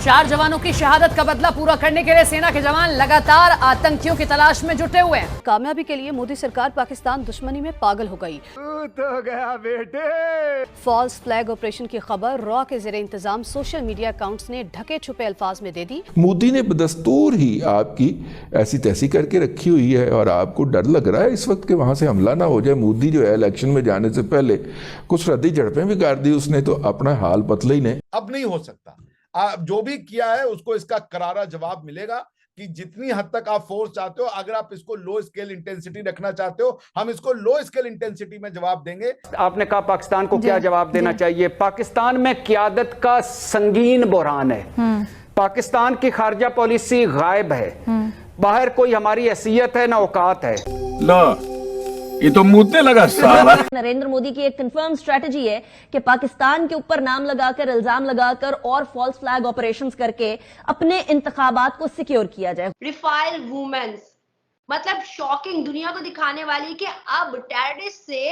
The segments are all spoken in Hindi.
4 जवानों की शहादत का बदला पूरा करने के लिए सेना के जवान लगातार आतंकियों की तलाश में जुटे हुए हैं। कामयाबी के लिए मोदी सरकार पाकिस्तान दुश्मनी में पागल हो गई। तो गया बेटे। फॉल्स फ्लैग ऑपरेशन की खबर रॉ के ज़ेरे इंतजाम सोशल मीडिया अकाउंट्स ने ढके छुपे अल्फाज में दे दी। मोदी ने बदस्तूर ही आपकी ऐसी तैसी करके रखी हुई है और आपको डर लग रहा है इस वक्त के वहां से हमला ना हो जाए। मोदी जो है इलेक्शन में जाने से पहले कुछ रद्दी झड़पें भी कर दी उसने, तो अपना हाल पतला ही ने। अब नहीं हो सकता। जो भी किया है उसको इसका करारा जवाब मिलेगा कि जितनी हद तक आप फोर्स चाहते हो, अगर आप इसको लो स्केल इंटेंसिटी रखना चाहते हो, हम इसको लो स्केल इंटेंसिटी में जवाब देंगे। आपने कहा पाकिस्तान को क्या जवाब देना चाहिए। पाकिस्तान में क़यादत का संगीन बहरान है। पाकिस्तान की खारजा पॉलिसी गायब है। बाहर कोई हमारी हैसियत है ना औकात है। ये तो मुद्दे लगा साला। नरेंद्र मोदी की एक कंफर्म स्ट्रेटजी है कि पाकिस्तान के ऊपर नाम लगाकर, इल्जाम लगाकर और फॉल्स फ्लैग ऑपरेशंस करके अपने इंतखाबात को सिक्योर किया जाए। रिफाइल वुमेन्स मतलब शॉकिंग, दुनिया को दिखाने वाली कि अब टेररिस्ट से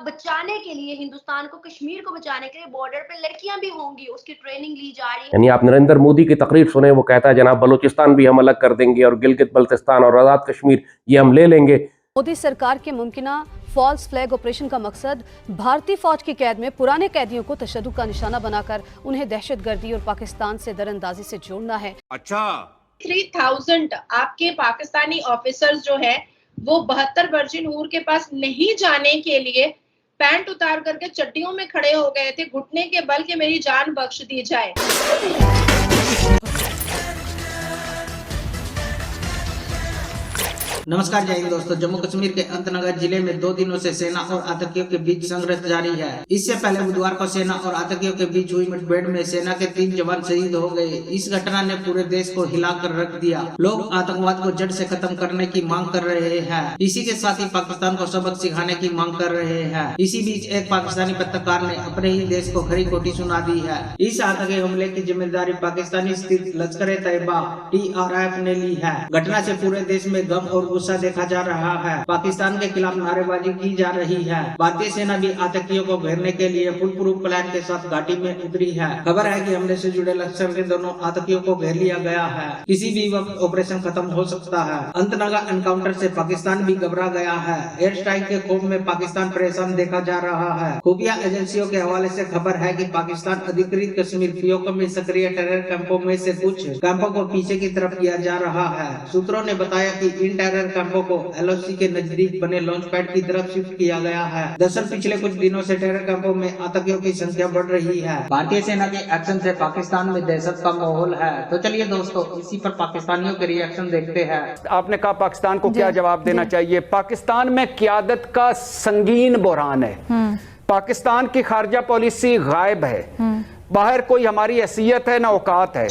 बचाने के लिए, हिंदुस्तान को, कश्मीर को बचाने के लिए बॉर्डर पे लड़कियां भी होंगी, उसकी ट्रेनिंग ली जा रही है। यानी आप नरेंद्र मोदी की तकरीर सुने, वो कहता है जनाब बलूचिस्तान भी हम अलग कर देंगे और गिलगित बल्तिस्तान और आजाद कश्मीर ये हम ले लेंगे। मोदी सरकार के मुमकिना फॉल्स फ्लैग ऑपरेशन का मकसद भारतीय फौज की कैद में पुराने कैदियों को तशद्दुद का निशाना बनाकर उन्हें दहशतगर्दी और पाकिस्तान से दरअंदाजी से जोड़ना है। अच्छा 3000 आपके पाकिस्तानी ऑफिसर्स जो है वो 72 वर्जिन हूर के पास नहीं जाने के लिए पैंट उतार करके चड्डियों में खड़े हो गए थे, घुटने के बल के मेरी जान बख्श दी जाए। नमस्कार, जय हिंद दोस्तों। जम्मू कश्मीर के अनंतनाग जिले में 2 दिनों से सेना और आतंकियों के बीच संघर्ष जारी है। इससे पहले बुधवार को सेना और आतंकियों के बीच हुई मुठभेड़ में सेना के 3 जवान शहीद हो गए। इस घटना ने पूरे देश को हिलाकर रख दिया। लोग आतंकवाद को जड़ से खत्म करने की मांग कर रहे हैं। इसी के साथ ही पाकिस्तान को सबक सिखाने की मांग कर रहे हैं। इसी बीच एक पाकिस्तानी पत्रकार ने अपने ही देश को खरी खोटी सुना दी है। इस आतंकी हमले की जिम्मेदारी पाकिस्तानी स्थित लश्कर-ए-तैयबा TRF ने ली है। घटना से पूरे देश में गम और गुस्सा देखा जा रहा है। पाकिस्तान के खिलाफ नारेबाजी की जा रही है। भारतीय सेना भी आतंकियों को घेरने के लिए फुल प्रूफ प्लान के साथ घाटी में उतरी है। खबर है कि हमले से जुड़े लश्कर के दोनों आतंकियों को घेर लिया गया है। किसी भी वक्त ऑपरेशन खत्म हो सकता है। अनंतनाग एनकाउंटर से पाकिस्तान भी घबरा गया है। एयर स्ट्राइक के खौफ में पाकिस्तान परेशान देखा जा रहा है। खुफिया एजेंसियों के हवाले से खबर है कि पाकिस्तान अधिकृत कश्मीर POK में सक्रिय टेरर कैंपों में से कुछ कैंपों को पीछे की तरफ किया जा रहा है। सूत्रों ने बताया कि इन टेरर कैंपों को LOC के नजदीक बने लॉन्च पैड की तरफ शिफ्ट किया गया है। दरअसल पिछले कुछ दिनों से टेरर कैंपों में आतंकियों की संख्या बढ़ रही है। भारतीय सेना के एक्शन से पाकिस्तान में दहशत का माहौल है। तो चलिए दोस्तों, इसी पर पाकिस्तानियों के रिएक्शन देखते हैं। आपने कहा पाकिस्तान को क्या जवाब देना चाहिए। पाकिस्तान में क़यादत का संगीन बहरान है। पाकिस्तान की खारजा पॉलिसी गायब है। बाहर कोई हमारी हैसियत है ना औकात है।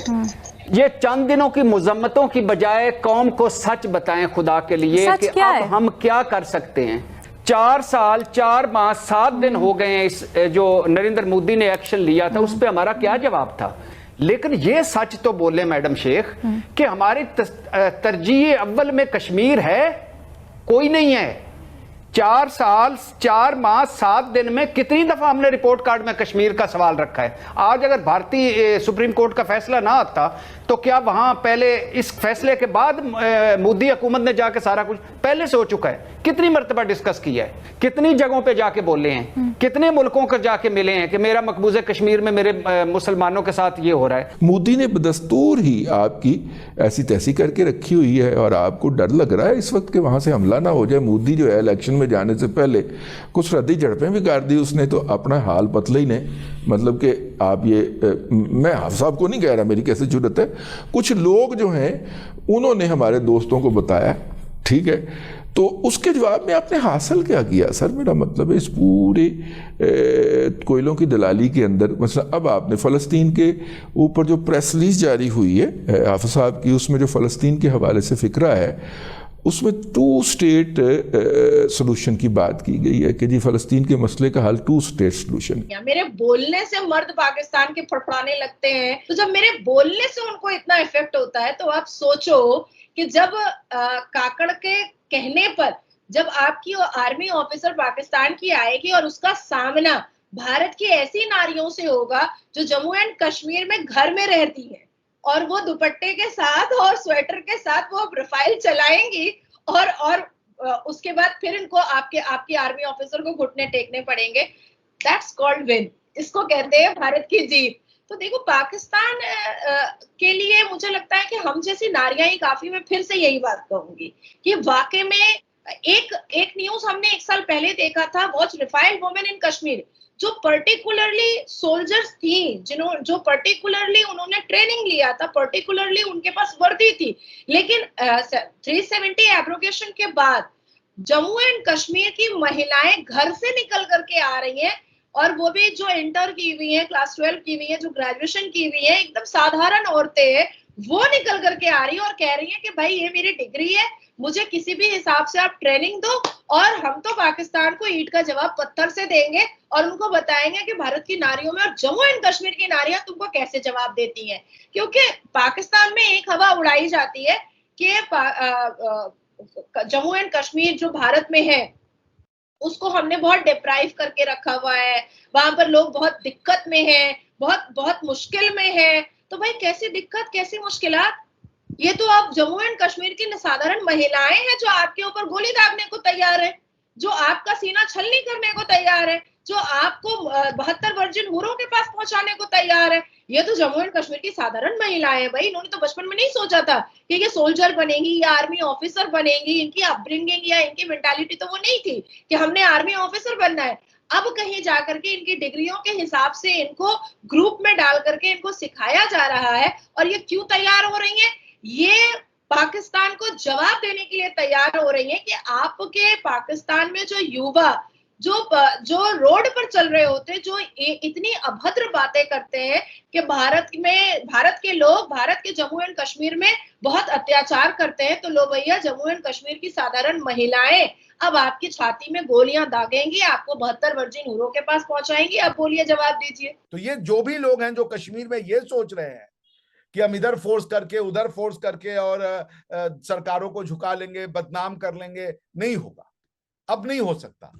ये चंद दिनों की मुजम्मतों की बजाय कौम को सच बताएं खुदा के लिए कि अब हम क्या कर सकते हैं। 4 साल 4 माह 7 दिन हो गए हैं इस जो नरेंद्र मोदी ने एक्शन लिया था उस पर हमारा क्या जवाब था। लेकिन ये सच तो बोले मैडम शेख कि हमारी तरजीह अव्वल में कश्मीर है, कोई नहीं है। 4 साल 4 माह 7 दिन में कितनी दफा हमने रिपोर्ट कार्ड में कश्मीर का सवाल रखा है। आज अगर भारतीय सुप्रीम कोर्ट का फैसला ना आता तो क्या वहां पहले इस फैसले के बाद मोदी हुकूमत ने जाके सारा कुछ पहले से हो चुका है। कितनी मर्तबा डिस्कस किया है, कितनी जगहों पे जाके बोले हैं, कितने मुल्कों को जाके मिले हैं कि मेरा मकबूज़े कश्मीर में मेरे मुसलमानों के साथ ये हो रहा है। मोदी ने बदस्तूर ही आपकी ऐसी तैसी करके रखी हुई है और आपको डर लग रहा है इस वक्त के वहां से हमला ना हो जाए। मोदी जो है इलेक्शन में जाने से पहले कुछ रद्दी झड़पें भी कर दी उसने, तो अपना हाल पतला ही ने। मतलब कि आप ये मैं हाफ साहब को नहीं कह रहा, मेरी कैसे जुर्रत है। कुछ लोग जो हैं उन्होंने हमारे दोस्तों को बताया, ठीक है, तो उसके जवाब में आपने हासिल क्या किया। सर मेरा मतलब है इस पूरे कोयलों की दलाली के अंदर मतलब अब आपने फ़लस्तीन के ऊपर जो प्रेस रिलीज जारी हुई है हाफिज़ साहब की, उसमें जो फ़लस्तीन के हवाले से फ़िक्रा है उसमें 2 स्टेट सोल्यूशन की बात की गई है कि जी फ़लस्तीन के मसले का हल 2 स्टेट सोल्यूशन। मेरे बोलने से मर्द पाकिस्तान के फड़फड़ाने लगते हैं, तो जब मेरे बोलने से उनको इतना इफेक्ट होता है तो आप सोचो कि जब काकड़ के कहने पर जब आपकी आर्मी ऑफिसर पाकिस्तान की आएगी और उसका सामना भारत की ऐसी नारियों से होगा जो जम्मू एंड कश्मीर में घर में रहती है, और वो दुपट्टे के साथ और स्वेटर के साथ वो रफाइल चलाएंगी और उसके बाद फिर इनको आपके आर्मी ऑफिसर को घुटने टेकने पड़ेंगे। दैट्स कॉल्ड विन, इसको कहते हैं भारत की जीत। तो देखो पाकिस्तान के लिए मुझे लगता है कि हम जैसी नारियां ही काफी, मैं फिर से यही बात कहूंगी कि वाकई में एक न्यूज हमने 1 साल पहले देखा था, watch Rafale women in Kashmir, जो पर्टिकुलरली सोल्जर्स थी, जो पर्टिकुलरली उन्होंने ट्रेनिंग लिया था, पर्टिकुलरली उनके पास वर्दी थी, लेकिन 370 एब्रोगेशन के बाद जम्मू एंड कश्मीर की महिलाएं घर से निकल करके आ रही हैं, और वो भी जो इंटर की हुई है, क्लास 12 की हुई है, जो ग्रेजुएशन की हुई है, एकदम साधारण औरतें हैं, वो निकल करके आ रही है और कह रही है कि भाई ये मेरी डिग्री है, मुझे किसी भी हिसाब से आप ट्रेनिंग दो और हम तो पाकिस्तान को ईंट का जवाब पत्थर से देंगे और उनको बताएंगे कि भारत की नारियों में और जम्मू एंड कश्मीर की नारियां तुमको कैसे जवाब देती हैं। क्योंकि पाकिस्तान में एक हवा उड़ाई जाती है कि जम्मू एंड कश्मीर जो भारत में है उसको हमने बहुत डिप्राइव करके रखा हुआ है, वहां पर लोग बहुत दिक्कत में हैं, बहुत मुश्किल में है। तो भाई कैसी दिक्कत, कैसी मुश्किलात, ये तो आप जम्मू एंड कश्मीर की साधारण महिलाएं हैं जो आपके ऊपर गोली दागने को तैयार है, जो आपका सीना छलनी करने को तैयार है, जो आपको 72 वर्जिन हूरों के पास पहुंचाने को तैयार है। ये तो जम्मू एंड कश्मीर की साधारण महिलाएं हैं भाई। इन्होंने तो बचपन में नहीं सोचा था कि ये सोल्जर बनेंगी या आर्मी ऑफिसर बनेंगी। इनकी अपब्रिंगिंग या इनकी मेंटालिटी तो वो नहीं थी कि हमने आर्मी ऑफिसर बनना है। अब कहीं जाकर के इनकी डिग्रियों के हिसाब से इनको ग्रुप में डाल करके इनको सिखाया जा रहा है। और ये क्यों तैयार हो रही है? ये पाकिस्तान को जवाब देने के लिए तैयार हो रही है कि आपके पाकिस्तान में जो युवा जो रोड पर चल रहे होते, जो इतनी अभद्र बातें करते हैं कि भारत के लोग भारत के जम्मू एंड कश्मीर में बहुत अत्याचार करते हैं, तो लो भैया जम्मू एंड कश्मीर की साधारण महिलाएं अब आपकी छाती में गोलियां दागेंगी, आपको 72 वर्जिन हूरों के पास पहुंचाएंगी। अब बोलिए, जवाब दीजिए। तो ये जो भी लोग हैं जो कश्मीर में ये सोच रहे हैं कि हम इधर फोर्स करके उधर फोर्स करके और सरकारों को झुका लेंगे, बदनाम कर लेंगे, नहीं होगा, अब नहीं हो सकता।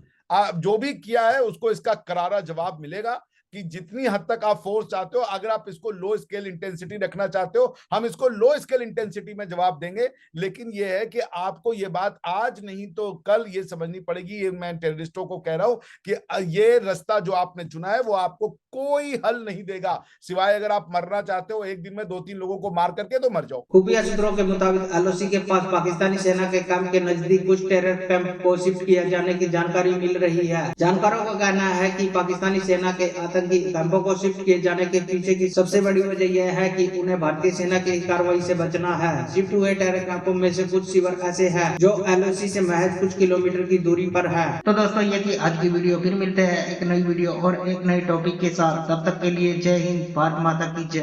जो भी किया है उसको इसका करारा जवाब मिलेगा कि जितनी हद तक आप फोर्स चाहते हो, अगर आप इसको लो स्केल इंटेंसिटी रखना चाहते हो, हम इसको लो स्केल इंटेंसिटी में जवाब देंगे। लेकिन यह है कि आपको ये बात आज नहीं तो कल ये समझनी पड़ेगी। ये मैं टेररिस्टों को कह रहा हूं कि ये रास्ता जो आपने चुना है वो आपको कोई हल नहीं देगा, सिवाय अगर आप मरना चाहते हो एक दिन में 2-3 लोगों को मार करके, तो मर जाओ। खुफिया सूत्रों के मुताबिक एलओसी के पास पाकिस्तानी सेना के कैंप के नजदीक कुछ टेरर कैंप को शिफ्ट किया जाने की जानकारी मिल रही है। जानकारों का कहना है कि पाकिस्तानी सेना के आतंकी कैंपों को शिफ्ट किए जाने के पीछे की सबसे बड़ी वजह यह है कि उन्हें भारतीय सेना की कार्रवाई से बचना है। शिफ्ट हुए टेरर कैंपों में से कुछ शिविर ऐसे हैं जो एलओसी से महज कुछ किलोमीटर की दूरी पर है। तो दोस्तों ये थी आज की वीडियो, फिर मिलते हैं एक नई वीडियो और एक नए टॉपिक के साथ। तब तक के लिए जय हिंद, भारत माता की जय।